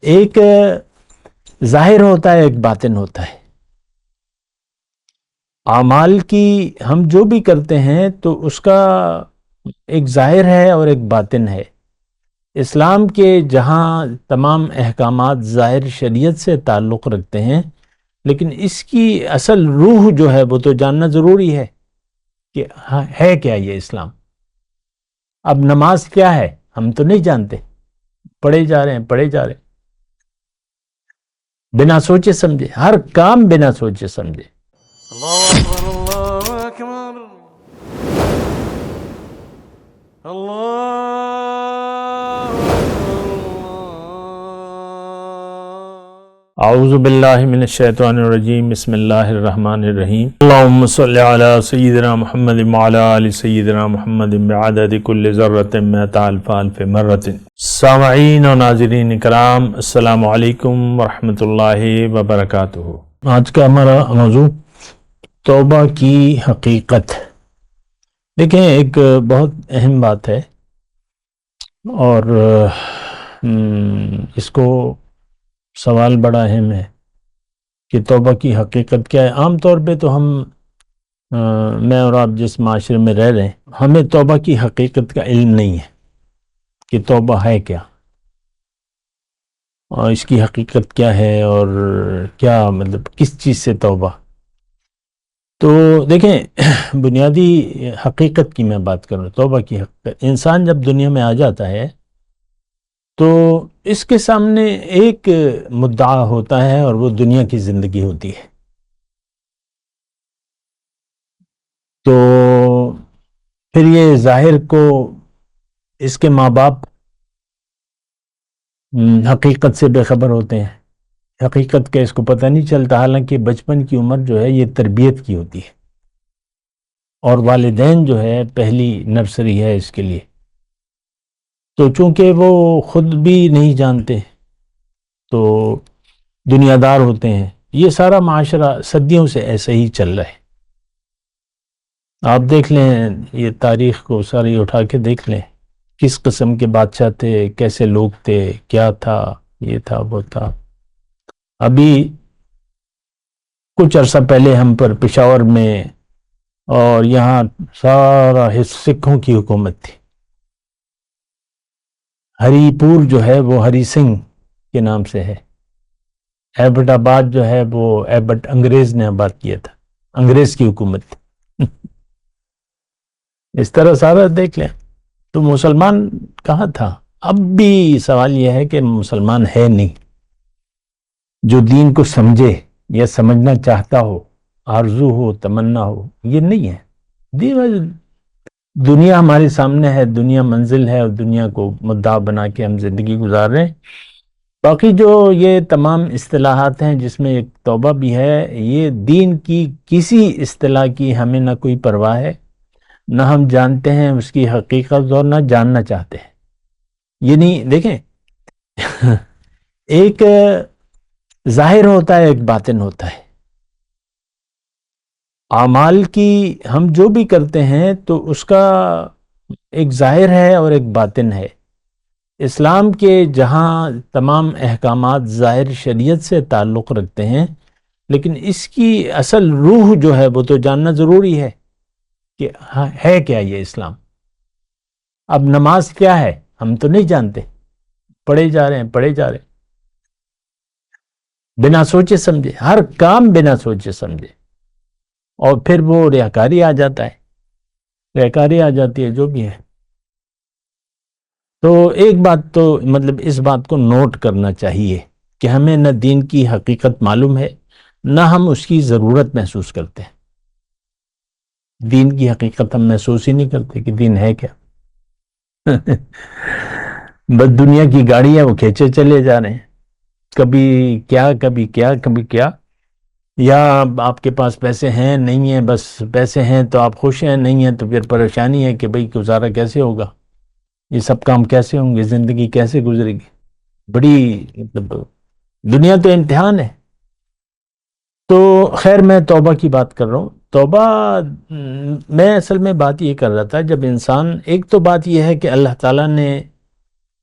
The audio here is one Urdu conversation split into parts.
ایک ظاہر ہوتا ہے، ایک باطن ہوتا ہے۔ اعمال کی ہم جو بھی کرتے ہیں تو اس کا ایک ظاہر ہے اور ایک باطن ہے۔ اسلام کے جہاں تمام احکامات ظاہر شریعت سے تعلق رکھتے ہیں، لیکن اس کی اصل روح جو ہے وہ تو جاننا ضروری ہے کہ ہے کیا یہ اسلام۔ اب نماز کیا ہے ہم تو نہیں جانتے، پڑھے جا رہے ہیں بنا سوچے سمجھے، ہر کام بنا سوچے سمجھے۔ اللہ اکبر اللہ اکبر اللہ اعوذ باللہ من الشیطان الرجیم، بسم اللہ الرحمن الرحیم۔ اللہم صلی علی سیدنا محمد وعلی آل سیدنا محمد بعدد کل ذرۃ مئۃ الف الف مرۃ۔ سامعین و ناظرین کرام، السلام علیکم ورحمۃ اللہ وبرکاتہ۔ آج کا ہمارا موضوع توبہ کی حقیقت۔ دیکھیں، ایک بہت اہم بات ہے اور اس کو سوال بڑا اہم ہے کہ توبہ کی حقیقت کیا ہے۔ عام طور پہ تو میں اور آپ جس معاشرے میں رہ رہے ہیں، ہمیں توبہ کی حقیقت کا علم نہیں ہے کہ توبہ ہے کیا اور اس کی حقیقت کیا ہے اور کیا مطلب کس چیز سے توبہ۔ تو دیکھیں، بنیادی حقیقت کی میں بات کر رہا ہوں، توبہ کی حقیقت۔ انسان جب دنیا میں آ جاتا ہے تو اس کے سامنے ایک مدعا ہوتا ہے اور وہ دنیا کی زندگی ہوتی ہے۔ تو پھر یہ ظاہر کو اس کے ماں باپ حقیقت سے بے خبر ہوتے ہیں، حقیقت کا اس کو پتہ نہیں چلتا، حالانکہ بچپن کی عمر جو ہے یہ تربیت کی ہوتی ہے اور والدین جو ہے پہلی نرسری ہے اس کے لیے۔ تو چونکہ وہ خود بھی نہیں جانتے تو دنیا دار ہوتے ہیں، یہ سارا معاشرہ صدیوں سے ایسے ہی چل رہا ہے۔ آپ دیکھ لیں، یہ تاریخ کو ساری اٹھا کے دیکھ لیں، کس قسم کے بادشاہ تھے، کیسے لوگ تھے، کیا تھا، یہ تھا وہ تھا۔ ابھی کچھ عرصہ پہلے ہم پر پشاور میں اور یہاں سارا سکھوں کی حکومت تھی۔ ہری پور جو ہے وہ ہری سنگھ کے نام سے ہے، ایبٹ آباد جو ہے وہ ایبٹ انگریز نے آباد کیا تھا، انگریز کی حکومت تھی۔ اس طرح سارا دیکھ لیں۔ تو مسلمان کہاں تھا؟ اب بھی سوال یہ ہے کہ مسلمان ہے نہیں جو دین کو سمجھے یا سمجھنا چاہتا ہو، آرزو ہو، تمنا ہو، یہ نہیں ہے۔ دنیا ہمارے سامنے ہے، دنیا منزل ہے اور دنیا کو مدعا بنا کے ہم زندگی گزار رہے ہیں۔ باقی جو یہ تمام اصطلاحات ہیں جس میں ایک توبہ بھی ہے، یہ دین کی کسی اصطلاح کی ہمیں نہ کوئی پرواہ ہے، نہ ہم جانتے ہیں اس کی حقیقت اور نہ جاننا چاہتے ہیں۔ یعنی دیکھیں، ایک ظاہر ہوتا ہے، ایک باطن ہوتا ہے۔ اعمال کی ہم جو بھی کرتے ہیں تو اس کا ایک ظاہر ہے اور ایک باطن ہے۔ اسلام کے جہاں تمام احکامات ظاہر شریعت سے تعلق رکھتے ہیں، لیکن اس کی اصل روح جو ہے وہ تو جاننا ضروری ہے کہ ہے کیا یہ اسلام۔ اب نماز کیا ہے ہم تو نہیں جانتے، پڑھے جا رہے ہیں بنا سوچے سمجھے، ہر کام بنا سوچے سمجھے، اور پھر وہ ریاکاری آ جاتا ہے، ریاکاری آ جاتی ہے جو بھی ہے۔ تو ایک بات تو مطلب اس بات کو نوٹ کرنا چاہیے کہ ہمیں نہ دین کی حقیقت معلوم ہے، نہ ہم اس کی ضرورت محسوس کرتے ہیں۔ دین کی حقیقت ہم محسوس ہی نہیں کرتے کہ دین ہے کیا۔ بس دنیا کی گاڑی ہے، وہ کھینچے چلے جا رہے ہیں، کبھی کیا کبھی کیا کبھی کیا۔ یا آپ کے پاس پیسے ہیں نہیں ہیں، بس پیسے ہیں تو آپ خوش ہیں، نہیں ہیں تو پھر پریشانی ہے کہ بھئی گزارا کیسے ہوگا، یہ سب کام کیسے ہوں گے، زندگی کیسے گزرے گی۔ بڑی مطلب دنیا تو امتحان ہے۔ تو خیر، میں توبہ کی بات کر رہا ہوں۔ توبہ میں اصل میں بات یہ کر رہا تھا، جب انسان، ایک تو بات یہ ہے کہ اللہ تعالیٰ نے،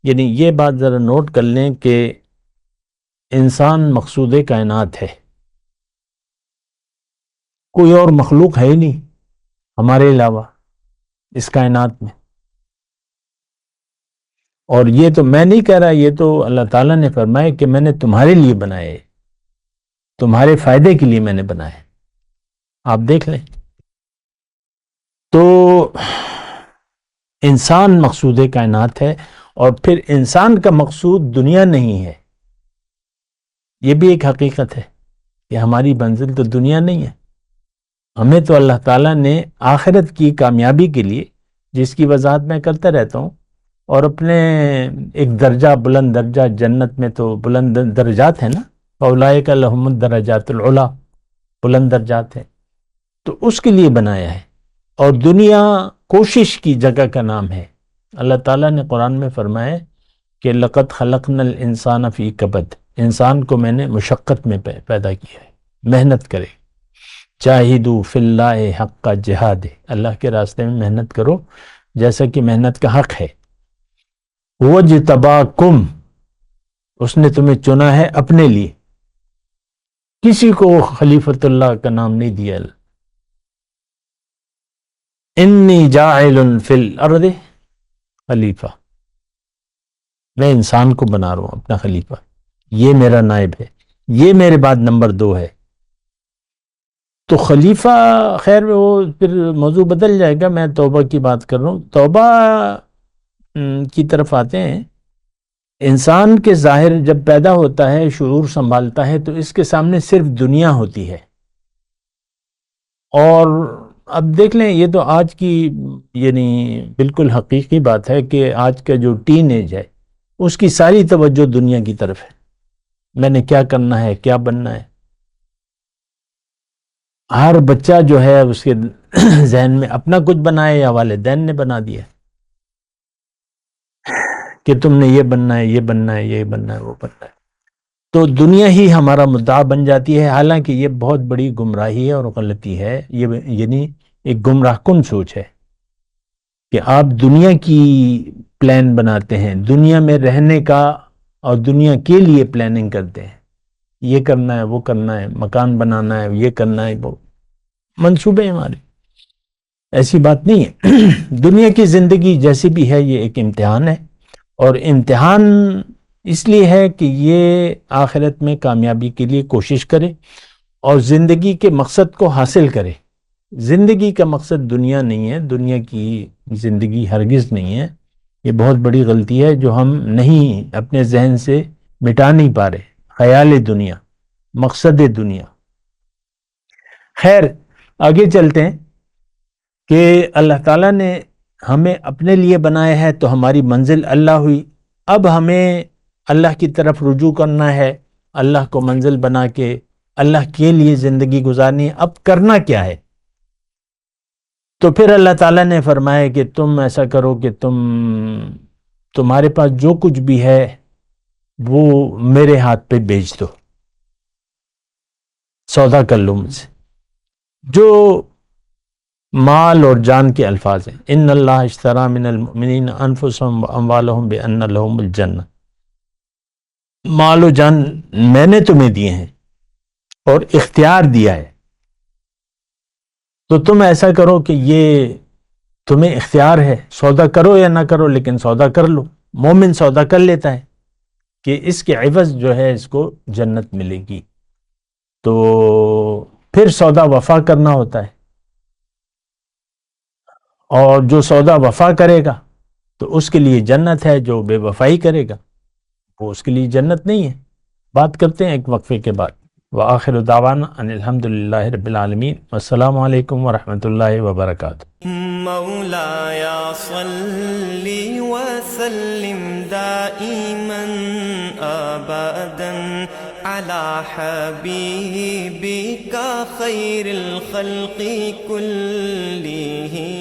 یعنی یہ بات ذرا نوٹ کر لیں کہ انسان مقصود کائنات ہے، کوئی اور مخلوق ہے ہی نہیں ہمارے علاوہ اس کائنات میں. اور یہ تو میں نہیں کہہ رہا، یہ تو اللہ تعالیٰ نے فرمایا کہ میں نے تمہارے لیے بنائے، تمہارے فائدے کے لیے میں نے بنائے. آپ دیکھ لیں. تو انسان مقصود کائنات ہے، اور پھر انسان کا مقصود دنیا نہیں ہے. یہ بھی ایک حقیقت ہے کہ ہماری منزل تو دنیا نہیں ہے. ہمیں تو اللہ تعالیٰ نے آخرت کی کامیابی کے لیے، جس کی وضاحت میں کرتا رہتا ہوں، اور اپنے ایک درجہ، بلند درجہ، جنت میں تو بلند درجات ہیں نا، اولئک لہم الدرجات العلی، بلند درجات ہیں، تو اس کے لیے بنایا ہے. اور دنیا کوشش کی جگہ کا نام ہے. اللہ تعالیٰ نے قرآن میں فرمایا کہ لقد خلقنا الانسان فی کبد، انسان کو میں نے مشقت میں پیدا کیا ہے، محنت کرے. جاہدوا فی اللہ حق جہاد، اللہ کے راستے میں محنت کرو جیسا کہ محنت کا حق ہے. وجتباکم، اس نے تمہیں چنا ہے اپنے لیے، کسی کو خلیفۃ اللہ کا نام نہیں دیا. انی جاعل فی الارض خلیفہ، میں انسان کو بنا رہا ہوں اپنا خلیفہ، یہ میرا نائب ہے، یہ میرے بعد نمبر 2 ہے. تو خلیفہ، خیر وہ پھر موضوع بدل جائے گا، میں توبہ کی بات کر رہا ہوں. توبہ کی طرف آتے ہیں. انسان کے ظاہر جب پیدا ہوتا ہے، شعور سنبھالتا ہے، تو اس کے سامنے صرف دنیا ہوتی ہے. اور اب دیکھ لیں، یہ تو آج کی یعنی بالکل حقیقی بات ہے کہ آج کا جو ٹین ایج ہے، اس کی ساری توجہ دنیا کی طرف ہے. میں نے کیا کرنا ہے، کیا بننا ہے. ہر بچہ جو ہے اس کے ذہن میں اپنا کچھ بنائے یا والدین نے بنا دیا کہ تم نے یہ بننا ہے، یہ بننا ہے، یہ بننا ہے، وہ بننا ہے. تو دنیا ہی ہمارا مدعا بن جاتی ہے. حالانکہ یہ بہت بڑی گمراہی ہے اور غلطی ہے. یہ یعنی ایک گمراہ کن سوچ ہے کہ آپ دنیا کی پلان بناتے ہیں، دنیا میں رہنے کا اور دنیا کے لیے پلاننگ کرتے ہیں. یہ کرنا ہے، وہ کرنا ہے، مکان بنانا ہے، یہ کرنا ہے، وہ منصوبے ہمارے. ایسی بات نہیں ہے. دنیا کی زندگی جیسی بھی ہے، یہ ایک امتحان ہے. اور امتحان اس لیے ہے کہ یہ آخرت میں کامیابی کے لیے کوشش کرے اور زندگی کے مقصد کو حاصل کرے. زندگی کا مقصد دنیا نہیں ہے، دنیا کی زندگی ہرگز نہیں ہے. یہ بہت بڑی غلطی ہے جو ہم نہیں اپنے ذہن سے مٹا نہیں پا رہے. خیال دنیا، مقصد دنیا. خیر آگے چلتے ہیں کہ اللہ تعالیٰ نے ہمیں اپنے لیے بنایا ہے، تو ہماری منزل اللہ ہوئی. اب ہمیں اللہ کی طرف رجوع کرنا ہے، اللہ کو منزل بنا کے اللہ کے لیے زندگی گزارنی ہے. اب کرنا کیا ہے؟ تو پھر اللہ تعالیٰ نے فرمایا کہ تم ایسا کرو کہ تمہارے پاس جو کچھ بھی ہے وہ میرے ہاتھ پہ بیچ دو، سودا کر لو مجھ سے. جو مال اور جان کے الفاظ ہیں، ان اللہ اشتری من المؤمنین انفسهم واموالهم بان لهم الجنہ. مال و جان میں نے تمہیں دیے ہیں اور اختیار دیا ہے، تو تم ایسا کرو کہ یہ تمہیں اختیار ہے، سودا کرو یا نہ کرو، لیکن سودا کر لو. مومن سودا کر لیتا ہے کہ اس کے عوض جو ہے اس کو جنت ملے گی. تو پھر سودا وفا کرنا ہوتا ہے، اور جو سودا وفا کرے گا تو اس کے لیے جنت ہے، جو بے وفائی کرے گا وہ اس کے لیے جنت نہیں ہے. بات کرتے ہیں ایک وقفے کے بعد. وآخر دعوانا ان الحمدللہ رب العالمین، والسلام علیکم ورحمۃ اللہ وبرکاتہ. مولایا صلی وسلم دائما ابدا على حبیبک خیر الخلق کلهم.